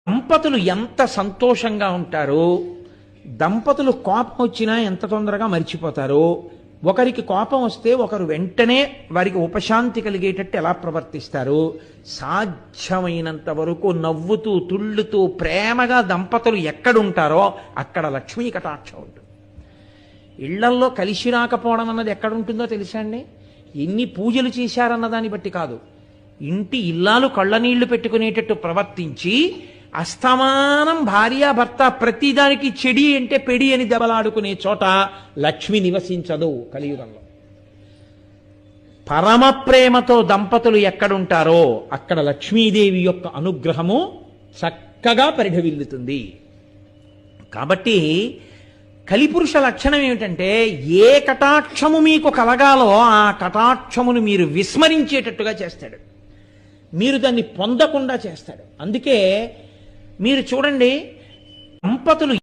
దంపతులు ఎంత సంతోషంగా ఉంటారో, దంపతులు కోపం వచ్చినా ఎంత తొందరగా మర్చిపోతారో, ఒకరికి కోపం వస్తే ఒకరు వెంటనే వారికి ఉపశాంతి కలిగేటట్టు ఎలా ప్రవర్తిస్తారు, సాధ్యమైనంత వరకు నవ్వుతూ తుళ్ళుతూ ప్రేమగా దంపతులు ఎక్కడుంటారో అక్కడ లక్ష్మీ కటాక్షం ఉంటుంది. ఇళ్లల్లో కలిసి రాకపోవడం అన్నది ఎక్కడుంటుందో తెలుసా అండి? ఎన్ని పూజలు చేశారన్న దాన్ని బట్టి కాదు, ఇంటి ఇల్లాలు కళ్ళనీళ్లు పెట్టుకునేటట్టు ప్రవర్తించి అస్తమానం భార్యాభర్త ప్రతిదానికి చెడి అంటే పెడి అని దెబ్బలాడుకునే చోట లక్ష్మి నివసించదు. కలియుగంలో పరమ ప్రేమతో దంపతులు ఎక్కడుంటారో అక్కడ లక్ష్మీదేవి యొక్క అనుగ్రహము చక్కగా పరిఢవిల్లుతుంది. కాబట్టి కలిపురుష లక్షణం ఏమిటంటే, ఏ కటాక్షము మీకు కలగాలో ఆ కటాక్షమును మీరు విస్మరించేటట్టుగా చేస్తాడు, మీరు దాన్ని పొందకుండా చేస్తాడు. అందుకే మీరు చూడండి, దంపతులు